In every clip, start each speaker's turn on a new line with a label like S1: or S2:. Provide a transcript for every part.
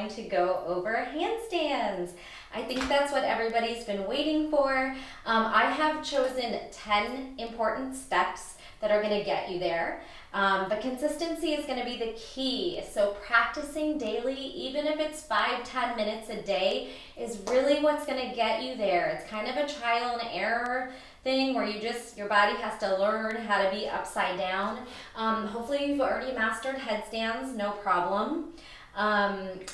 S1: going to go over handstands. I think that's what everybody's been waiting for. I have chosen 10 important steps that are gonna get you there. But consistency is gonna be the key. So practicing daily, even if it's 5-10 minutes a day, is really what's gonna get you there. It's kind of a trial and error thing where your body has to learn how to be upside down. Hopefully you've already mastered headstands, no problem.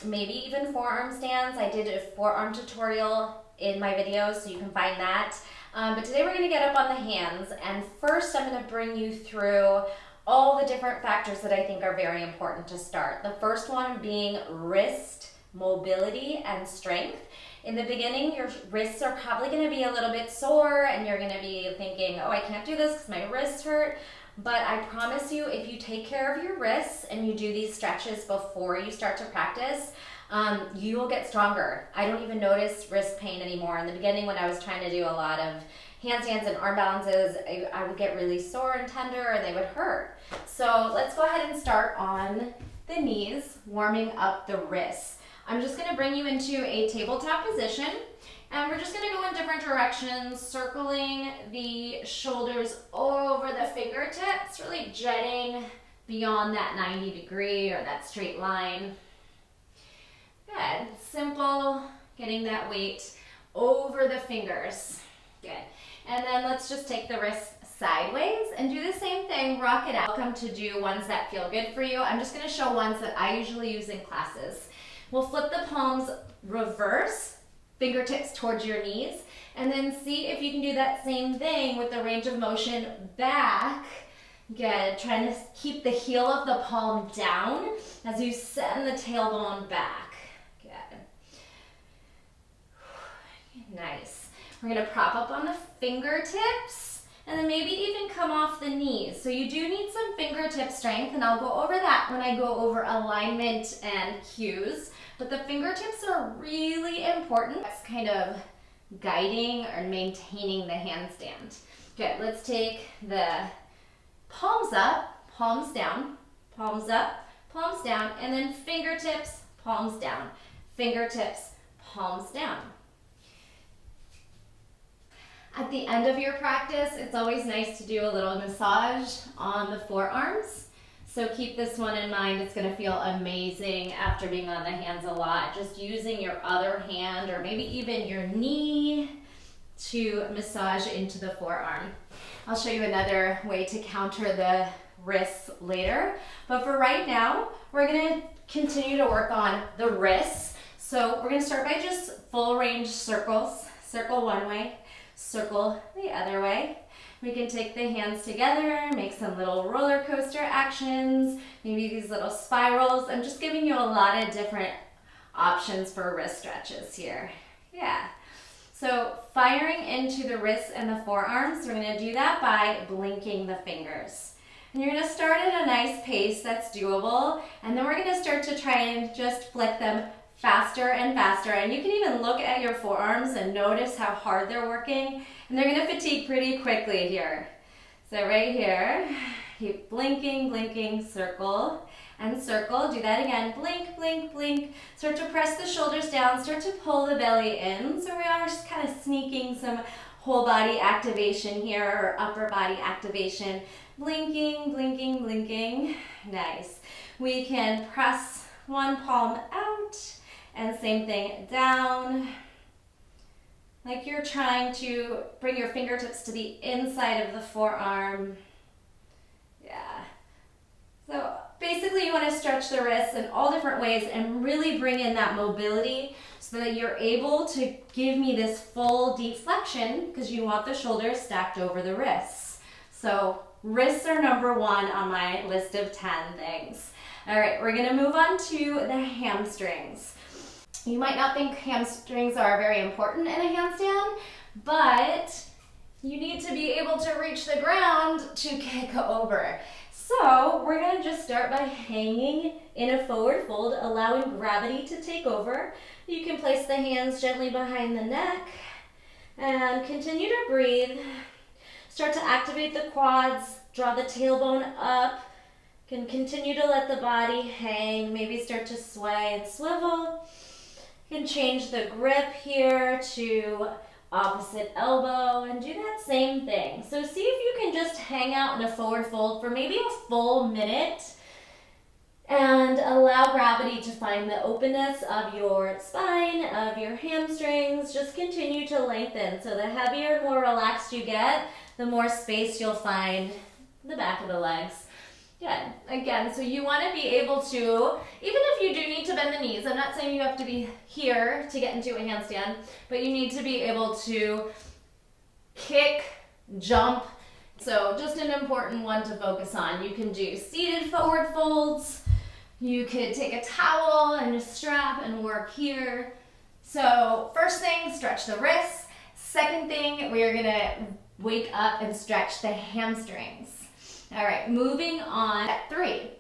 S1: Maybe even forearm stands. I did a forearm tutorial in my videos, so you can find that. But today we're gonna get up on the hands, and first I'm gonna bring you through all the different factors that I think are very important to start. The first one being wrist mobility and strength. In the beginning, your wrists are probably gonna be a little bit sore and you're gonna be thinking, oh, I can't do this because my wrists hurt. But I promise you, if you take care of your wrists and you do these stretches before you start to practice, you will get stronger. I don't even notice wrist pain anymore. In the beginning, when I was trying to do a lot of handstands and arm balances, I would get really sore and tender and they would hurt. So let's go ahead and start on the knees, warming up the wrists. I'm just gonna bring you into a tabletop position, and we're just gonna go in different directions, circling the shoulders over the fingertips, really jetting beyond that 90-degree or that straight line. Good, simple, getting that weight over the fingers. Good, and then let's just take the wrist sideways and do the same thing, rock it out. Welcome to do ones that feel good for you. I'm just gonna show ones that I usually use in classes. We'll flip the palms reverse, fingertips towards your knees, and then see if you can do that same thing with the range of motion back. Good, trying to keep the heel of the palm down as you send the tailbone back. Good. Nice. We're gonna prop up on the fingertips and then maybe even come off the knees. So you do need some fingertip strength, and I'll go over that when I go over alignment and cues. But the fingertips are really important. That's kind of guiding or maintaining the handstand. Good, let's take the palms up, palms down, palms up, palms down, and then fingertips, palms down, fingertips, palms down. At the end of your practice, it's always nice to do a little massage on the forearms. So keep this one in mind. It's gonna feel amazing after being on the hands a lot. Just using your other hand or maybe even your knee to massage into the forearm. I'll show you another way to counter the wrists later. But for right now, we're gonna continue to work on the wrists. So we're gonna start by just full range circles. Circle one way, circle the other way. We can take the hands together, make some little roller coaster actions, maybe these little spirals. I'm just giving you a lot of different options for wrist stretches here. Yeah. So firing into the wrists and the forearms, we're gonna do that by blinking the fingers. And you're gonna start at a nice pace that's doable, and then we're gonna start to try and just flick them faster and faster. And you can even look at your forearms and notice how hard they're working, and they're gonna fatigue pretty quickly here. So right here, keep blinking, blinking, circle, and circle. Do that again, blink, blink, blink. Start to press the shoulders down, start to pull the belly in. So we are just kind of sneaking some whole body activation here, or upper body activation. Blinking, blinking, blinking. Nice. We can press one palm out, and same thing down. Like you're trying to bring your fingertips to the inside of the forearm. Yeah. So basically you want to stretch the wrists in all different ways and really bring in that mobility so that you're able to give me this full deep flexion, because you want the shoulders stacked over the wrists. So wrists are number one on my list of 10 things. All right, we're gonna move on to the hamstrings. You might not think hamstrings are very important in a handstand, but you need to be able to reach the ground to kick over. So we're gonna just start by hanging in a forward fold, allowing gravity to take over. You can place the hands gently behind the neck and continue to breathe. Start to activate the quads, draw the tailbone up, Can continue to let the body hang, maybe start to sway and swivel. You can change the grip here to opposite elbow and do that same thing. So see if you can just hang out in a forward fold for maybe a full minute and allow gravity to find the openness of your spine, of your hamstrings. Just continue to lengthen. So the heavier and more relaxed you get, the more space you'll find in the back of the legs. Good. Again, so you want to be able to, even if you do need to bend the knees, I'm not saying you have to be here to get into a handstand, but you need to be able to kick, jump. So just an important one to focus on. You can do seated forward folds. You could take a towel and just strap and work here. So first thing, stretch the wrists. Second thing, we are going to wake up and stretch the hamstrings. All right, moving on at 3,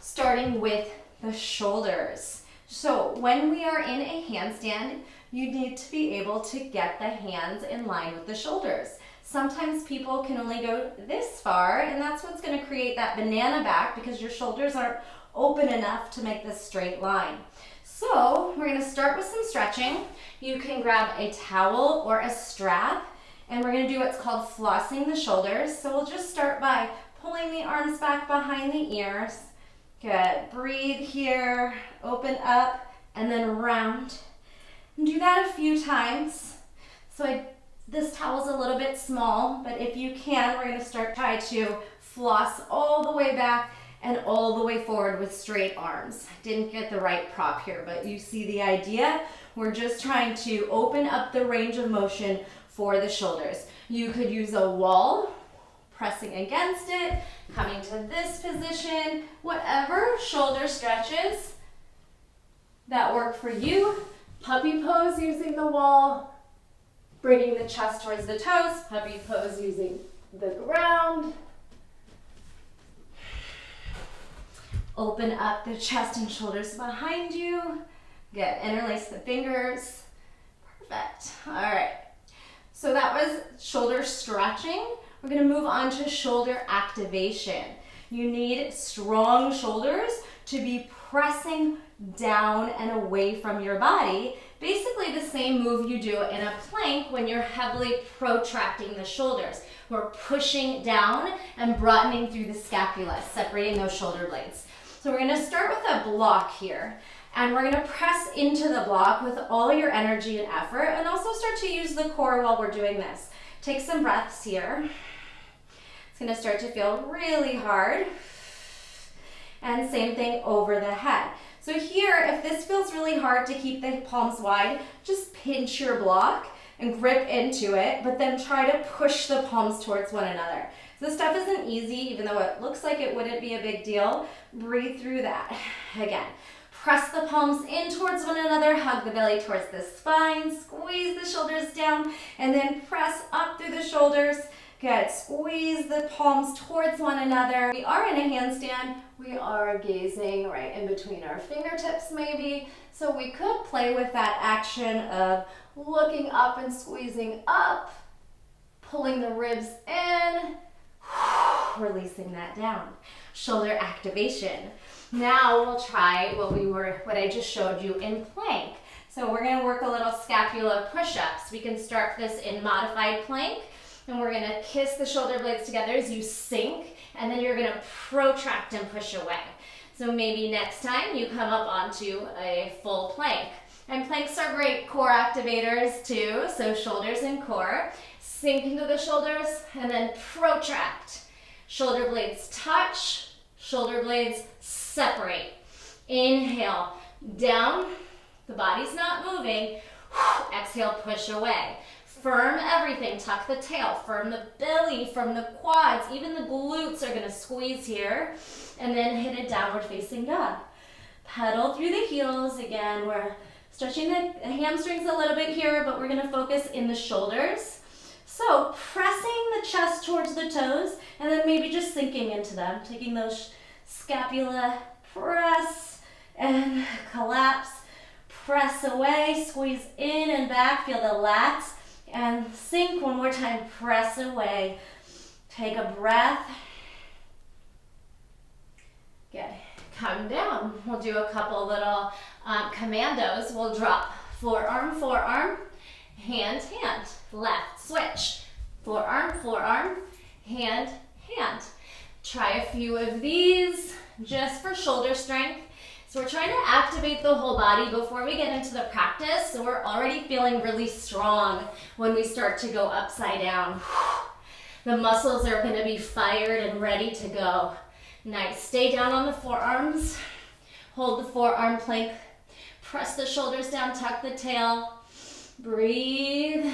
S1: starting with the shoulders. So when we are in a handstand, you need to be able to get the hands in line with the shoulders. Sometimes people can only go this far, and that's what's going to create that banana back because your shoulders aren't open enough to make this straight line. So we're going to start with some stretching. You can grab a towel or a strap, and we're going to do what's called flossing the shoulders. So we'll just start by pulling the arms back behind the ears. Good. Breathe here, open up, and then round. And do that a few times. So this towel's a little bit small, but if you can, we're going to try to floss all the way back and all the way forward with straight arms. Didn't get the right prop here, but you see the idea. We're just trying to open up the range of motion for the shoulders. You could use a wall, pressing against it, coming to this position, whatever shoulder stretches that work for you. Puppy pose using the wall, bringing the chest towards the toes. Puppy pose using the ground. Open up the chest and shoulders behind you. Good. Interlace the fingers. Perfect. All right. So that was shoulder stretching. We're going to move on to shoulder activation. You need strong shoulders to be pressing down and away from your body. Basically the same move you do in a plank when you're heavily protracting the shoulders. We're pushing down and broadening through the scapula, separating those shoulder blades. So we're going to start with a block here, and we're going to press into the block with all your energy and effort, and also start to use the core while we're doing this. Take some breaths here. It's going to start to feel really hard. And same thing over the head. So here, if this feels really hard to keep the palms wide, just pinch your block and grip into it, but then try to push the palms towards one another. So this stuff isn't easy, even though it looks like it wouldn't be a big deal. Breathe through that. Again, press the palms in towards one another, hug the belly towards the spine, squeeze the shoulders down, and then press up through the shoulders. Good. Squeeze the palms towards one another. We are in a handstand. We are gazing right in between our fingertips maybe. So we could play with that action of looking up and squeezing up, pulling the ribs in, releasing that down. Shoulder activation. Now we'll try what I just showed you in plank. So we're going to work a little scapula push-ups. We can start this in modified plank. And we're going to kiss the shoulder blades together as you sink, and then you're going to protract and push away. So maybe next time you come up onto a full plank. And planks are great core activators too, so shoulders and core. Sink into the shoulders and then protract. Shoulder blades touch, shoulder blades separate. Inhale, down, the body's not moving. Exhale, push away. Firm everything, tuck the tail, firm the belly, firm the quads, even the glutes are gonna squeeze here, and then hit a downward facing dog. Pedal through the heels. Again, we're stretching the hamstrings a little bit here, but we're gonna focus in the shoulders. So pressing the chest towards the toes, and then maybe just sinking into them, taking those scapula, press and collapse, press away, squeeze in and back, feel the lats. And sink one more time, press away. Take a breath. Good. Come down. We'll do a couple little commandos. We'll drop forearm, forearm, hand, hand. Left, switch. Forearm, forearm, hand, hand. Try a few of these just for shoulder strength. So we're trying to activate the whole body before we get into the practice. So we're already feeling really strong when we start to go upside down. The muscles are going to be fired and ready to go. Nice. Stay down on the forearms. Hold the forearm plank. Press the shoulders down, tuck the tail. Breathe.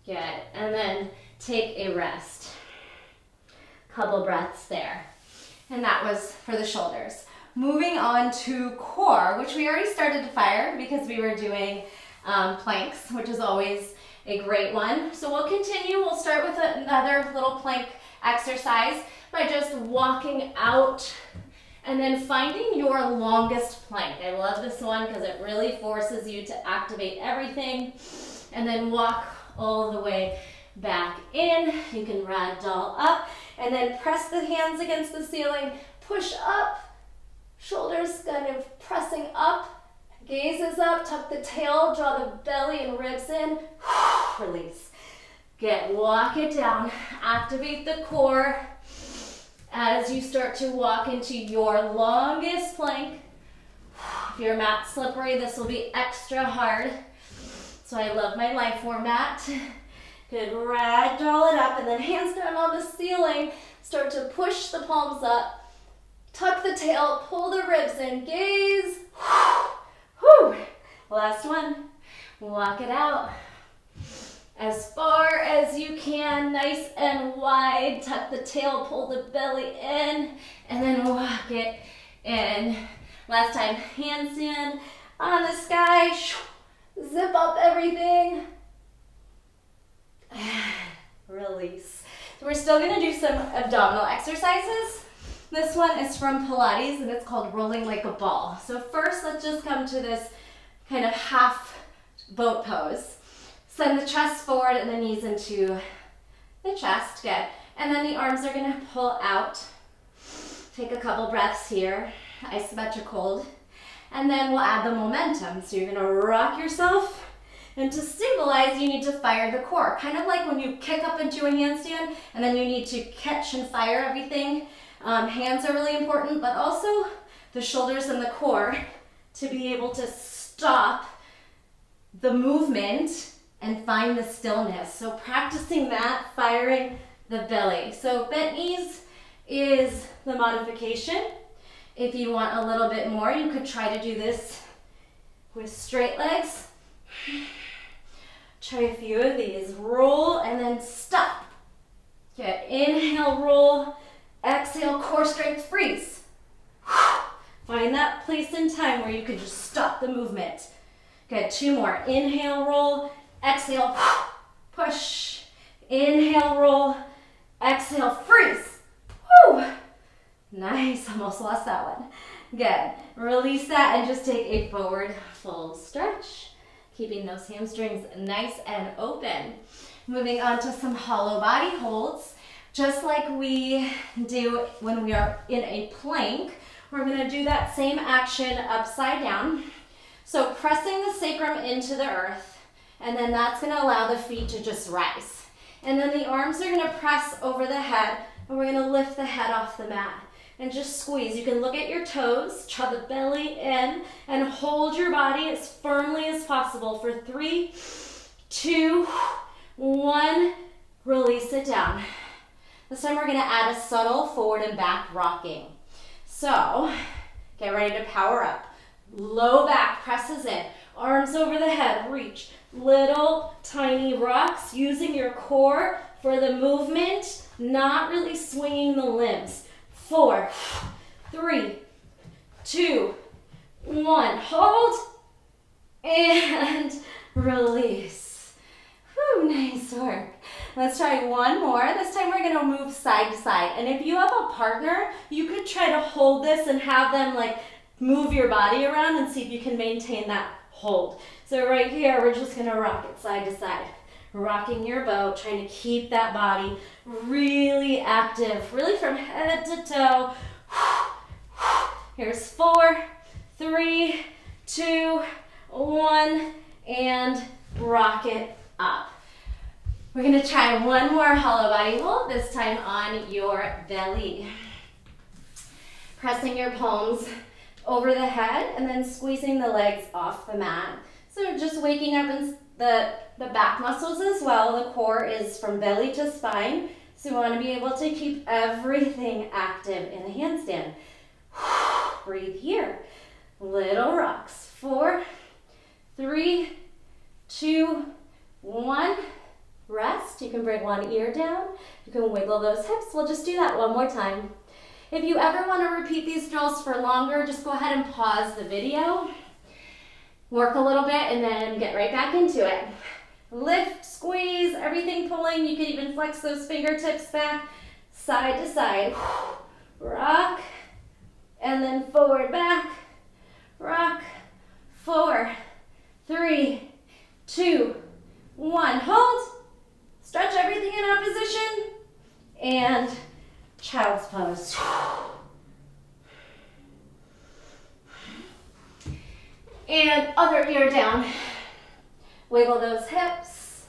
S1: Good. And then take a rest. Couple breaths there. And that was for the shoulders. Moving on to core, which we already started to fire because we were doing planks, which is always a great one. So we'll continue. We'll start with another little plank exercise by just walking out and then finding your longest plank. I love this one because it really forces you to activate everything, and then walk all the way back in. You can ragdoll up and then press the hands against the ceiling, push up, shoulders kind of pressing up, gaze is up, tuck the tail, draw the belly and ribs in, release. Good, walk it down, activate the core as you start to walk into your longest plank. If your mat's slippery, this will be extra hard. So I love my Liforme mat. Good, ragdoll it up and then hands down on the ceiling. Start to push the palms up, tuck the tail, pull the ribs in, gaze. Whew. Last one, walk it out. As far as you can, nice and wide. Tuck the tail, pull the belly in, and then walk it in. Last time, handstand on the sky. Zip up everything. Release. So we're still gonna do some abdominal exercises. This one is from Pilates and it's called rolling like a ball. So first, let's just come to this kind of half boat pose. Send the chest forward and the knees into the chest. Good. And then the arms are gonna pull out. Take a couple breaths here. Isometric hold. And then we'll add the momentum. So you're gonna rock yourself. And to stabilize, you need to fire the core. Kind of like when you kick up into a handstand and then you need to catch and fire everything. Hands are really important, but also the shoulders and the core to be able to stop the movement and find the stillness. So practicing that, firing the belly. So bent knees is the modification. If you want a little bit more, you could try to do this with straight legs. Try a few of these. Roll and then stop. Good. Inhale, roll. Exhale, core strength, freeze. Find that place in time where you could just stop the movement. Good. Two more. Inhale, roll. Exhale, push. Inhale, roll. Exhale, freeze. Woo! Nice. Almost lost that one. Good. Release that and just take a forward fold stretch. Keeping those hamstrings nice and open. Moving on to some hollow body holds. Just like we do when we are in a plank, we're gonna do that same action upside down. So pressing the sacrum into the earth, and then that's gonna allow the feet to just rise. And then the arms are gonna press over the head, and we're gonna lift the head off the mat. And just squeeze. You can look at your toes, draw the belly in, and hold your body as firmly as possible for 3, 2, 1. Release it down. This time we're gonna add a subtle forward and back rocking. So, get ready to power up. Low back presses in, arms over the head, reach. Little tiny rocks using your core for the movement, not really swinging the limbs. 4, 3, 2, 1. Hold and release. Whew, nice work. Let's try one more. This time we're gonna move side to side. And if you have a partner, you could try to hold this and have them like move your body around and see if you can maintain that hold. So right here, we're just gonna rock it side to side. Rocking your boat, trying to keep that body really active, really from head to toe. Here's 4, 3, 2, 1, and rock it up. We're gonna try one more hollow body hold, this time on your belly. Pressing your palms over the head and then squeezing the legs off the mat. So just waking up in the back muscles as well. The core is from belly to spine. So we want to be able to keep everything active in a handstand. Breathe here. Little rocks. 4, 3, 2, 1. Rest. You can bring one ear down. You can wiggle those hips. We'll just do that one more time. If you ever want to repeat these drills for longer, just go ahead and pause the video. Work a little bit and then get right back into it. Lift, squeeze, everything pulling. You can even flex those fingertips back, side to side. Rock, and then forward, back. Rock, 4, 3, 2, 1. Hold. Stretch everything in opposition. And child's pose. And other ear down. Wiggle those hips.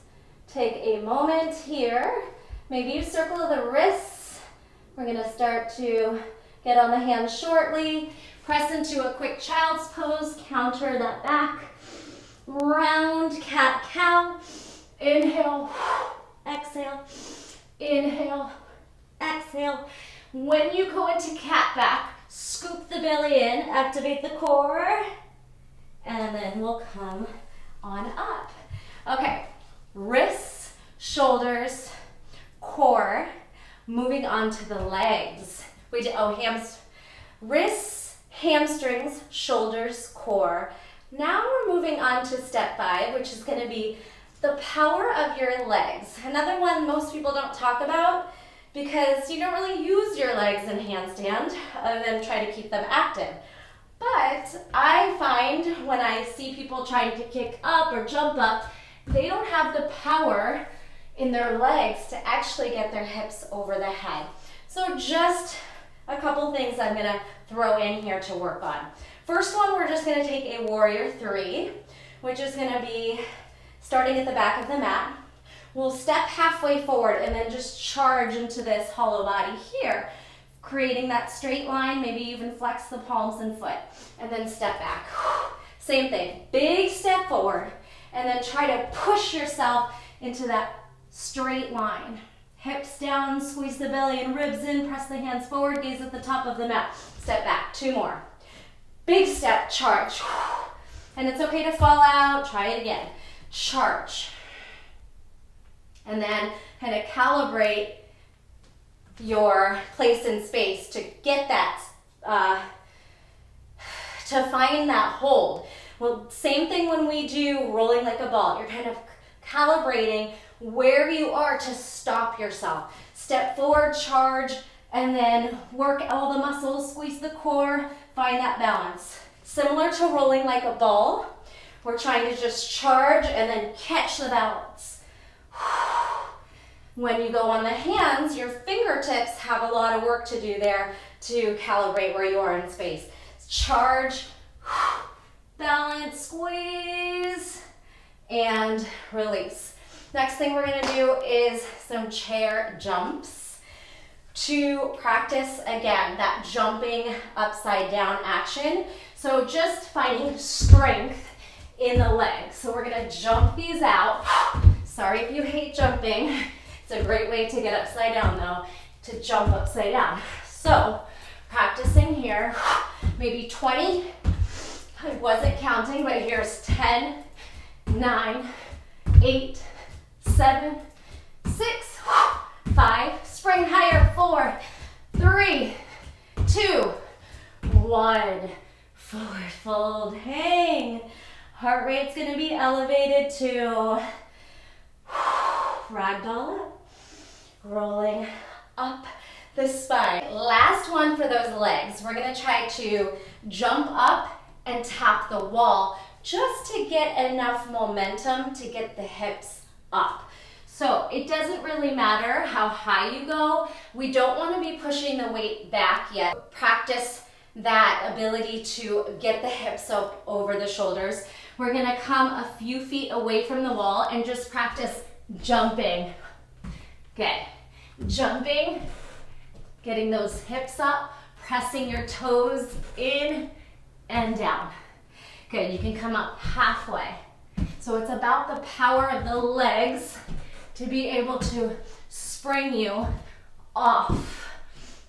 S1: Take a moment here. Maybe you circle the wrists. We're going to start to get on the hands shortly. Press into a quick child's pose. Counter that back. Round cat-cow. Inhale. Exhale. Inhale. Exhale. When you go into cat back, scoop the belly in, activate the core, and then we'll come on up. Okay, wrists, shoulders, core, moving on to the legs. We did, wrists, hamstrings, shoulders, core. Now we're moving on to step 5, which is going to be the power of your legs. Another one most people don't talk about because you don't really use your legs in handstand other than try to keep them active. But I find when I see people trying to kick up or jump up, they don't have the power in their legs to actually get their hips over the head. So just a couple things I'm gonna throw in here to work on. First one, we're just gonna take a warrior 3, which is gonna be starting at the back of the mat. We'll step halfway forward and then just charge into this hollow body here, creating that straight line, maybe even flex the palms and foot, and then step back. Same thing, big step forward, and then try to push yourself into that straight line. Hips down, squeeze the belly and ribs in, press the hands forward, gaze at the top of the mat. Step back, 2 more. Big step, charge. And it's okay to fall out, try it again. Charge. And then kind of calibrate your place in space to get that, to find that hold. Well, same thing when we do rolling like a ball. You're kind of calibrating where you are to stop yourself. Step forward, charge, and then work all the muscles, squeeze the core, find that balance. Similar to rolling like a ball, we're trying to just charge and then catch the balance. When you go on the hands, your fingertips have a lot of work to do there to calibrate where you are in space. Charge, balance, squeeze, and release. Next thing we're gonna do is some chair jumps to practice, again, that jumping upside down action. So just finding strength in the legs. So we're gonna jump these out. Sorry if you hate jumping. It's a great way to get upside down though, to jump upside down. So practicing here, maybe 20, I wasn't counting, but here's 10, 9, 8, 7, 6, 5, spring higher, 4, 3, 2, 1, forward fold, hang. Heart rate's gonna be elevated to ragdoll up, rolling up the spine. Last one for those legs. We're gonna try to jump up and tap the wall just to get enough momentum to get the hips up. So it doesn't really matter how high you go. We don't want to be pushing the weight back yet. Practice that ability to get the hips up over the shoulders. We're gonna come a few feet away from the wall and just practice jumping. Good. Jumping, getting those hips up, pressing your toes in and down. Good, you can come up halfway. So it's about the power of the legs to be able to spring you off.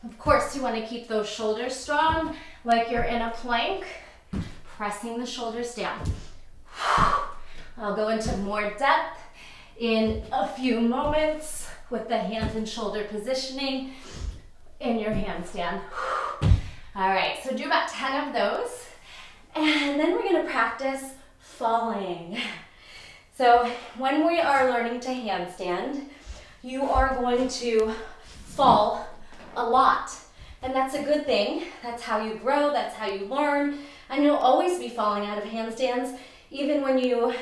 S1: Of course, you want to keep those shoulders strong, like you're in a plank, pressing the shoulders down. I'll go into more depth in a few moments with the hands and shoulder positioning in your handstand. All right, so do about 10 of those, and then we're going to practice falling. So when we are learning to handstand, you are going to fall a lot. And that's a good thing. That's how you grow, that's how you learn. And you'll always be falling out of handstands, even when you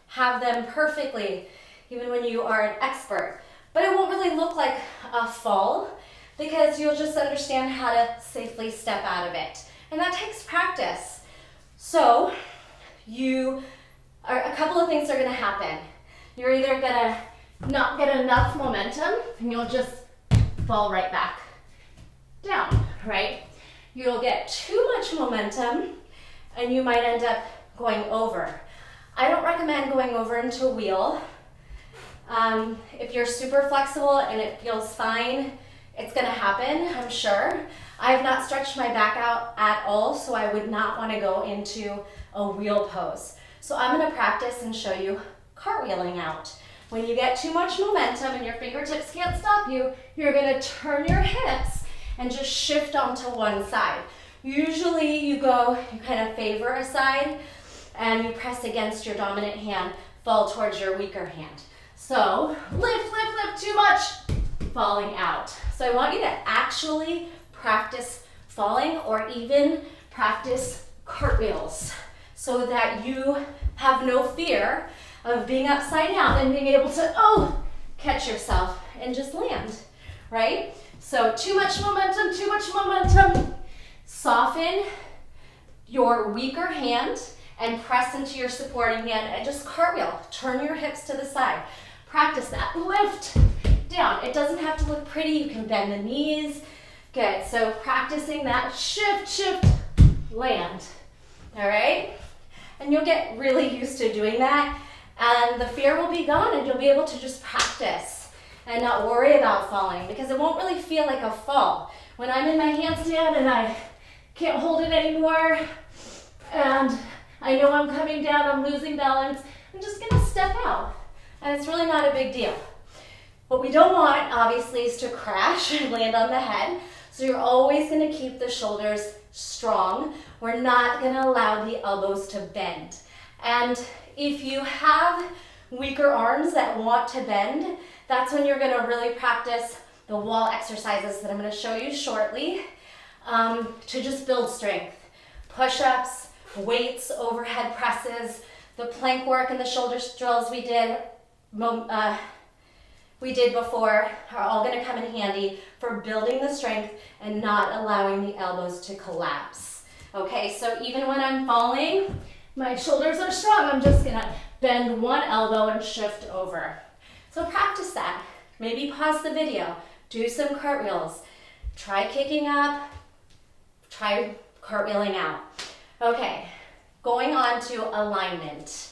S1: have them perfectly, even when you are an expert. But it won't really look like a fall because you'll just understand how to safely step out of it. And that takes practice. So a couple of things are gonna happen. You're either gonna not get enough momentum and you'll just fall right back down, right? You'll get too much momentum and you might end up going over. I don't recommend going over into a wheel. If you're super flexible and it feels fine, it's gonna happen, I'm sure. I have not stretched my back out at all, so I would not wanna go into a wheel pose. So I'm gonna practice and show you cartwheeling out. When you get too much momentum and your fingertips can't stop you, you're gonna turn your hips and just shift onto one side. Usually you kind of favor a side and you press against your dominant hand, fall towards your weaker hand. So lift, lift, lift, too much, falling out. So I want you to actually practice falling or even practice cartwheels so that you have no fear of being upside down and being able to, catch yourself and just land, right? So too much momentum. Soften your weaker hand and press into your supporting hand and just cartwheel. Turn your hips to the side. Practice that. Lift down. It doesn't have to look pretty. You can bend the knees. Good. So practicing that shift, land. All right? And you'll get really used to doing that. And the fear will be gone and you'll be able to just practice and not worry about falling because it won't really feel like a fall. When I'm in my handstand and I can't hold it anymore and I know I'm coming down, I'm losing balance, I'm just gonna step out. And it's really not a big deal. What we don't want, obviously, is to crash and land on the head. So you're always gonna keep the shoulders strong. We're not gonna allow the elbows to bend. And if you have weaker arms that want to bend, that's when you're gonna really practice the wall exercises that I'm gonna show you shortly to just build strength. Push-ups, weights, overhead presses, the plank work and the shoulder drills we did before are all gonna come in handy for building the strength and not allowing the elbows to collapse. Okay, so even when I'm falling, my shoulders are strong. I'm just gonna bend one elbow and shift over. So practice that. Maybe pause the video, do some cartwheels. Try kicking up, try cartwheeling out. Okay, going on to alignment.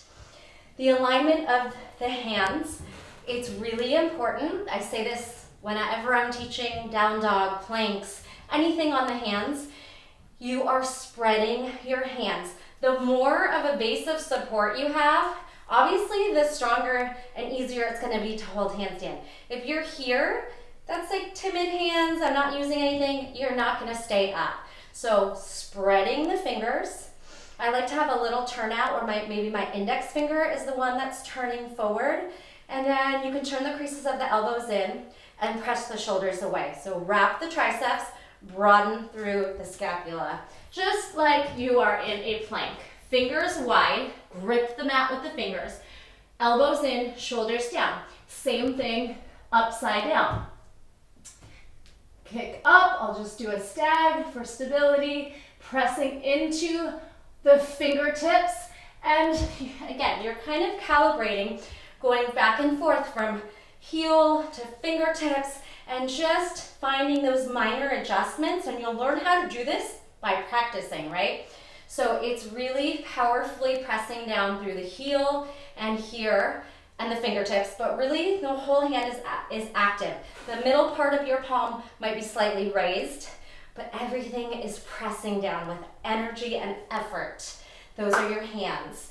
S1: The alignment of the hands, it's really important. I say this whenever I'm teaching down dog, planks, anything on the hands. You are spreading your hands. The more of a base of support you have, obviously the stronger and easier it's gonna be to hold handstand. If you're here, that's like timid hands, I'm not using anything, you're not gonna stay up. So spreading the fingers. I like to have a little turnout where maybe my index finger is the one that's turning forward. And then you can turn the creases of the elbows in and press the shoulders away. So wrap the triceps, broaden through the scapula. Just like you are in a plank. Fingers wide, grip the mat with the fingers. Elbows in, shoulders down. Same thing, upside down. kick up. I'll just do a stag for stability, pressing into the fingertips. And again, you're kind of calibrating, going back and forth from heel to fingertips and just finding those minor adjustments. And you'll learn how to do this by practicing, right? So it's really powerfully pressing down through the heel and here and the fingertips, but really the whole hand is active. The middle part of your palm might be slightly raised, but everything is pressing down with energy and effort. Those are your hands.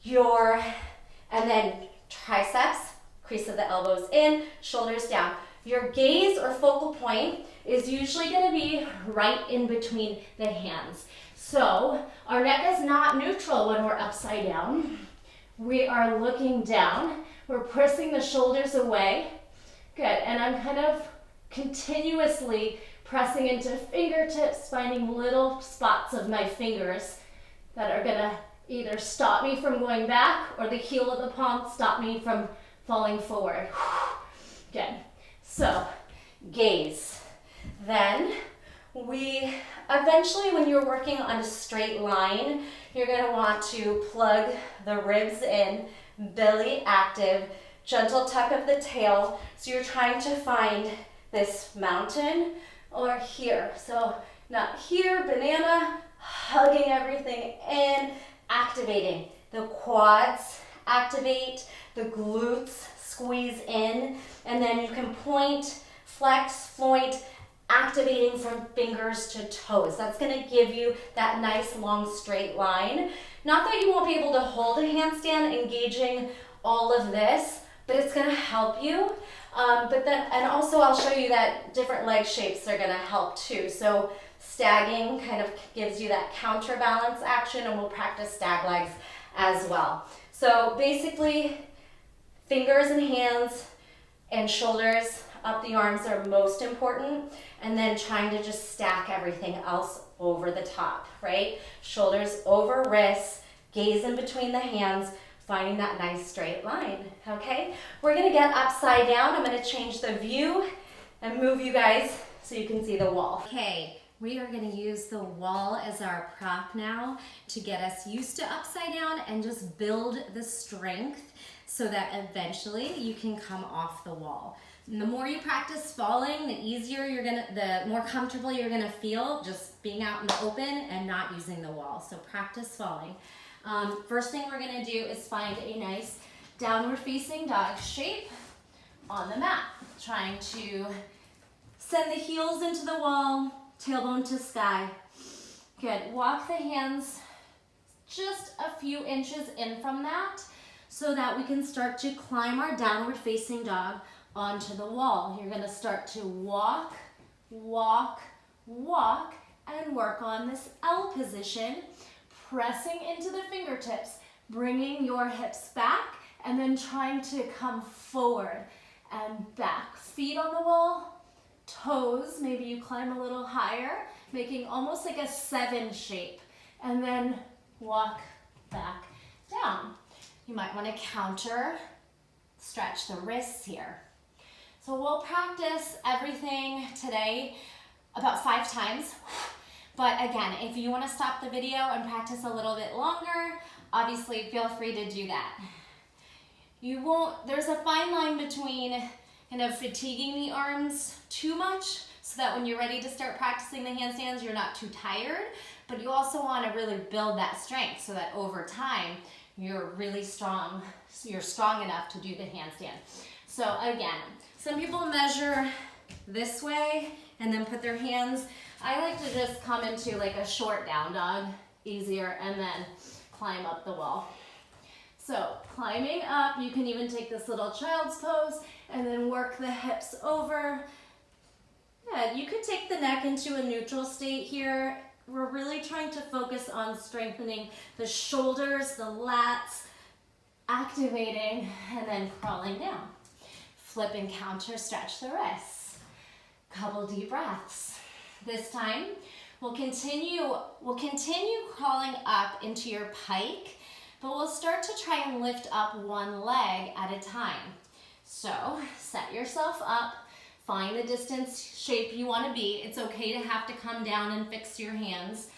S1: And then triceps, crease of the elbows in, shoulders down. Your gaze or focal point is usually going to be right in between the hands. So our neck is not neutral when we're upside down. We are looking down. We're pressing the shoulders away. Good, and I'm kind of continuously pressing into fingertips, finding little spots of my fingers that are gonna either stop me from going back or the heel of the palm stop me from falling forward. Good. So, gaze. Then we eventually, when you're working on a straight line, you're going to want to plug the ribs in, belly active, gentle tuck of the tail. So you're trying to find this mountain or here. So not here, banana, hugging everything in, activating the quads, activate the glutes, squeeze in, and then you can point, flex, float, activating from fingers to toes. That's going to give you that nice long straight line. Not that you won't be able to hold a handstand engaging all of this, but it's going to help you. And also I'll show you that different leg shapes are going to help too. So stagging kind of gives you that counterbalance action, and we'll practice stag legs as well. So basically, fingers and hands and shoulders up the arms are most important, and then trying to just stack everything else over the top, right? Shoulders over wrists, gaze in between the hands, finding that nice straight line, okay? We're gonna get upside down. I'm gonna change the view and move you guys so you can see the wall. Okay, we are gonna use the wall as our prop now to get us used to upside down and just build the strength so that eventually you can come off the wall. And the more you practice falling, the more comfortable you're gonna feel just being out in the open and not using the wall. So practice falling. First thing we're gonna do is find a nice downward facing dog shape on the mat. Trying to send the heels into the wall, tailbone to sky. Good, walk the hands just a few inches in from that so that we can start to climb our downward facing dog onto the wall. You're gonna start to walk, walk, walk, and work on this L position, pressing into the fingertips, bringing your hips back, and then trying to come forward and back. Feet on the wall, toes, maybe you climb a little higher, making almost like a 7 shape, and then walk back down. You might want to counter, stretch the wrists here. So we'll practice everything today about 5 times. But again, if you want to stop the video and practice a little bit longer, obviously feel free to do that. There's a fine line between kind of fatiguing the arms too much so that when you're ready to start practicing the handstands, you're not too tired, but you also want to really build that strength so that over time, you're really strong. You're strong enough to do the handstand. So again, some people measure this way and then put their hands. I like to just come into like a short down dog, easier, and then climb up the wall. So climbing up, you can even take this little child's pose and then work the hips over. Yeah, you could take the neck into a neutral state here. We're really trying to focus on strengthening the shoulders, the lats, activating, and then crawling down. Flip and counter, stretch the wrists. Couple deep breaths. This time, we'll continue crawling up into your pike, but we'll start to try and lift up one leg at a time. So, set yourself up, find the distance shape you want to be. It's okay to have to come down and fix your hands.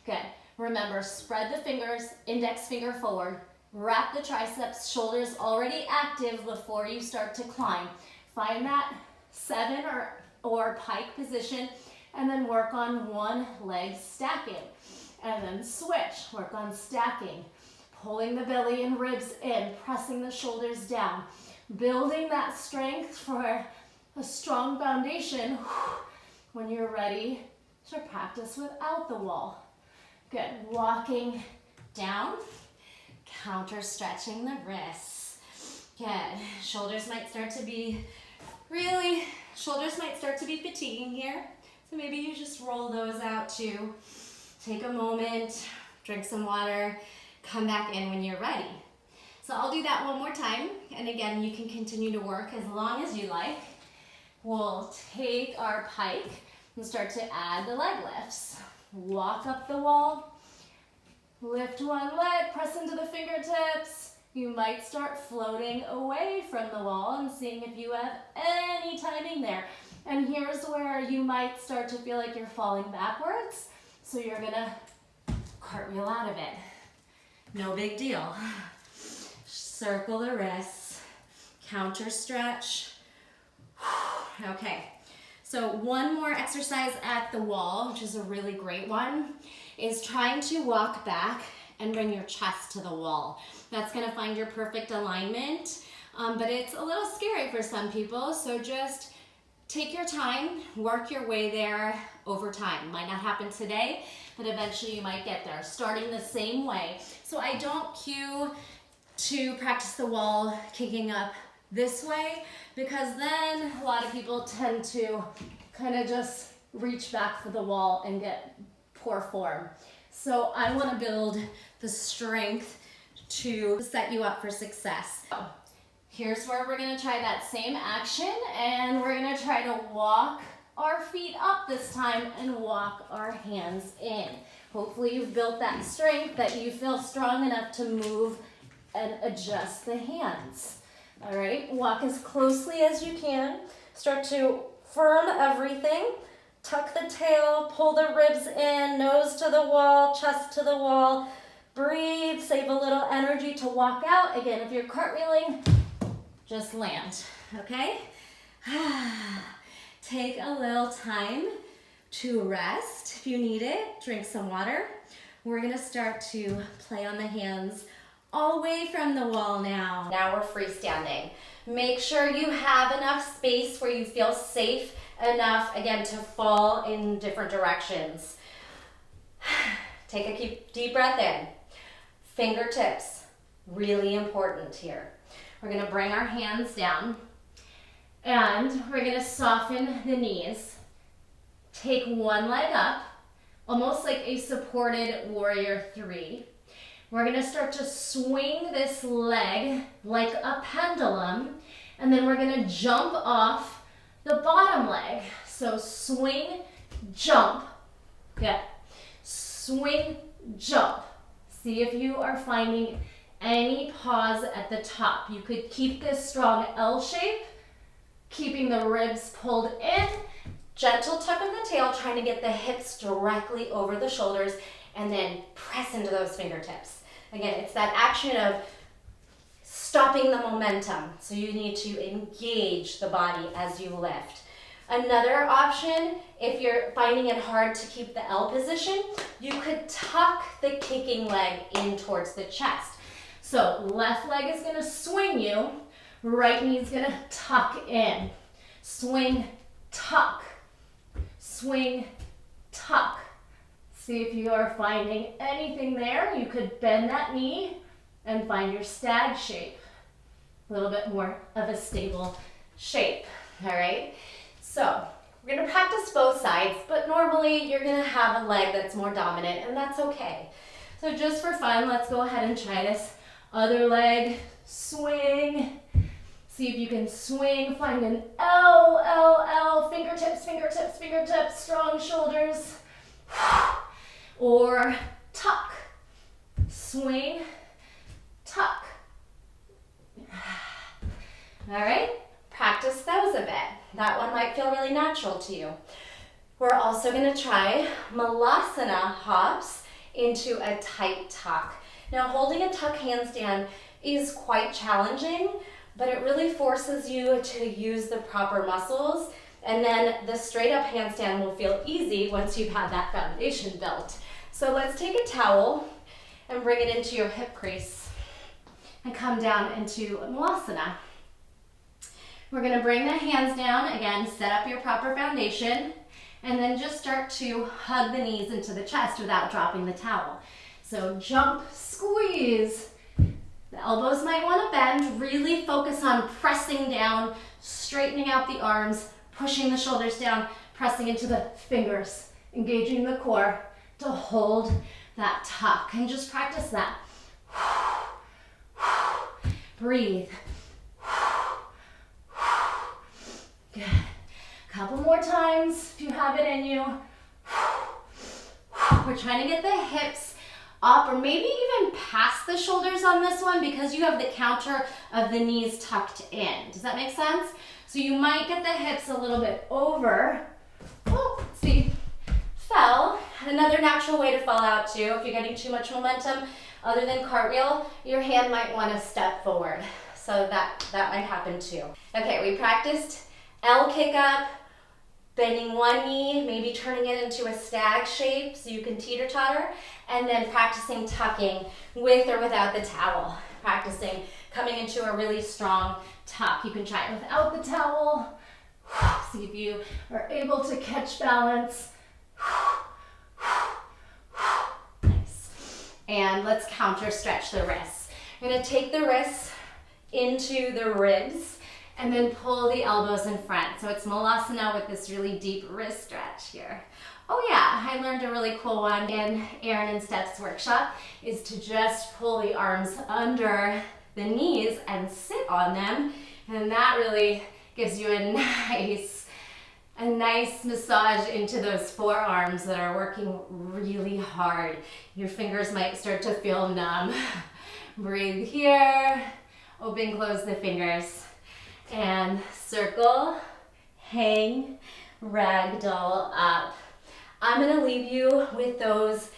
S1: Good. Remember, spread the fingers, index finger forward. Wrap the triceps, shoulders already active before you start to climb. Find that 7 or pike position, and then work on one leg stacking. And then switch, work on stacking. Pulling the belly and ribs in, pressing the shoulders down. Building that strength for a strong foundation when you're ready to practice without the wall. Good, walking down, counter stretching the wrists. Good, shoulders might start to be fatiguing here. So maybe you just roll those out too. Take a moment, drink some water, come back in when you're ready. So I'll do that one more time. And again, you can continue to work as long as you like. We'll take our pike and start to add the leg lifts. Walk up the wall, lift one leg, press into the fingertips. You might start floating away from the wall and seeing if you have any timing there. And here's where you might start to feel like you're falling backwards. So you're gonna cartwheel out of it. No big deal. Circle the wrists, counter stretch. Okay, so one more exercise at the wall, which is a really great one, is trying to walk back and bring your chest to the wall. That's gonna find your perfect alignment, but it's a little scary for some people, so just take your time, work your way there over time. Might not happen today, but eventually you might get there, starting the same way. So I don't cue to practice the wall kicking up this way, because then a lot of people tend to kind of just reach back for the wall and get poor form. So I want to build the strength to set you up for success. So here's where we're going to try that same action, and we're going to try to walk our feet up this time and walk our hands in. Hopefully you've built that strength that you feel strong enough to move and adjust the hands. All right, walk as closely as you can. Start to firm everything. Tuck the tail, pull the ribs in, nose to the wall, chest to the wall. Breathe, save a little energy to walk out. Again, if you're cartwheeling, just land, okay? Take a little time to rest if you need it. Drink some water. We're gonna start to play on the hands away from the wall now. Now we're freestanding. Make sure you have enough space where you feel safe enough, again, to fall in different directions. Take a deep breath in. Fingertips, really important here. We're gonna bring our hands down and we're gonna soften the knees. Take one leg up, almost like a supported warrior 3. We're gonna start to swing this leg like a pendulum, and then we're gonna jump off the bottom leg. So swing, jump. Good. Swing, jump. See if you are finding any pause at the top. You could keep this strong L shape, keeping the ribs pulled in. Gentle tuck of the tail, trying to get the hips directly over the shoulders, and then press into those fingertips. Again, it's that action of stopping the momentum. So you need to engage the body as you lift. Another option, if you're finding it hard to keep the L position, you could tuck the kicking leg in towards the chest. So left leg is gonna swing you, right knee is gonna tuck in. Swing, tuck, swing, tuck. See if you are finding anything there. You could bend that knee and find your stag shape. A little bit more of a stable shape, all right? So we're gonna practice both sides, but normally you're gonna have a leg that's more dominant, and that's okay. So just for fun, let's go ahead and try this. Other leg, swing. See if you can swing, find an L, L, L, fingertips, fingertips, fingertips, strong shoulders. Or tuck, swing, tuck. All right, practice those a bit. That one might feel really natural to you. We're also gonna try Malasana hops into a tight tuck. Now, holding a tuck handstand is quite challenging, but it really forces you to use the proper muscles, and then the straight up handstand will feel easy once you've had that foundation built. So let's take a towel and bring it into your hip crease and come down into Malasana. We're gonna bring the hands down, again, set up your proper foundation, and then just start to hug the knees into the chest without dropping the towel. So jump, squeeze. The elbows might want to bend. Really focus on pressing down, straightening out the arms, pushing the shoulders down, pressing into the fingers, engaging the core to hold that tuck. And just practice that. Breathe. Good. Couple more times if you have it in you. We're trying to get the hips up or maybe even past the shoulders on this one because you have the counter of the knees tucked in. Does that make sense? So you might get the hips a little bit over. Oh, see, fell. Another natural way to fall out too, if you're getting too much momentum, other than cartwheel, your hand might want to step forward. So that might happen too. Okay, we practiced L kick up, bending one knee, maybe turning it into a stag shape so you can teeter-totter, and then practicing tucking with or without the towel. Practicing coming into a really strong tuck. You can try it without the towel. See if you are able to catch balance. Nice. And let's counter stretch the wrists. We're gonna take the wrists into the ribs and then pull the elbows in front. So it's Malasana with this really deep wrist stretch here. Oh yeah, I learned a really cool one in Erin and Steps workshop is to just pull the arms under the knees and sit on them. And that really gives you a nice massage into those forearms that are working really hard. Your fingers might start to feel numb. Breathe here, open, close the fingers. And circle, hang, ragdoll up. I'm gonna leave you with those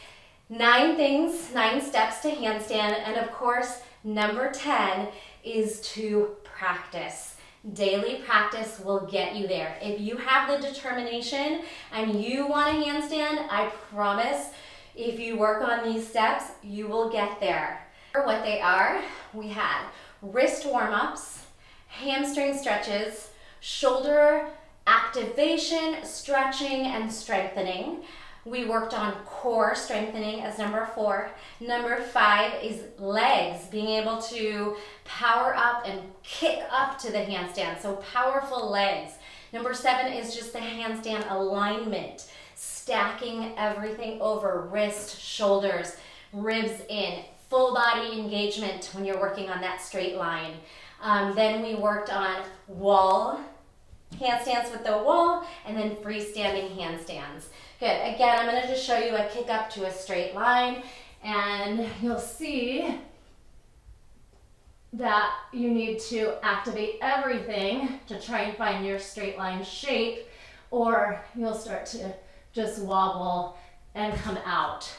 S1: 9 things, 9 steps to handstand. And of course, number 10 is to practice. Daily practice will get you there. If you have the determination and you want a handstand, I promise if you work on these steps, you will get there. For what they are, we had wrist warm-ups, hamstring stretches, shoulder activation, stretching, and strengthening. We worked on core strengthening as number 4. Number 5 is legs, being able to power up and kick up to the handstand, so powerful legs. Number 7 is just the handstand alignment, stacking everything over, wrist, shoulders, ribs in, full body engagement when you're working on that straight line. Then we worked on wall, handstands with the wall, and then freestanding handstands. Good, again, I'm gonna just show you a kick up to a straight line, and you'll see that you need to activate everything to try and find your straight line shape, or you'll start to just wobble and come out.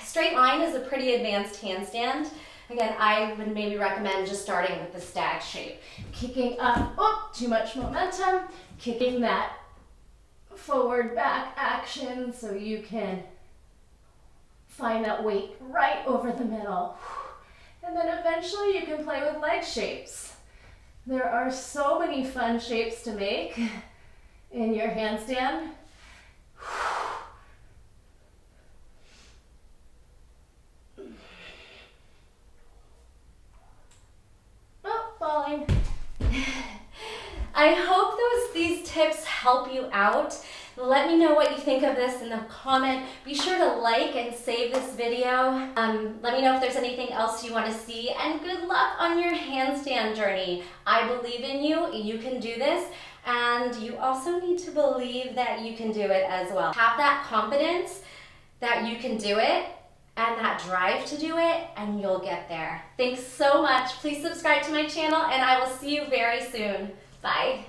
S1: Straight line is a pretty advanced handstand. Again, I would maybe recommend just starting with the stag shape. Kicking up, oh, too much momentum, kicking that forward back action so you can find that weight right over the middle. And then eventually you can play with leg shapes. There are so many fun shapes to make in your handstand. Falling. I hope these tips help you out. Let me know what you think of this in the comment. Be sure to like and save this video. Let me know if there's anything else you want to see, and good luck on your handstand journey. I believe in you. You can do this, and you also need to believe that you can do it as well. Have that confidence that you can do it and that drive to do it, and you'll get there. Thanks so much. Please subscribe to my channel, and I will see you very soon. Bye.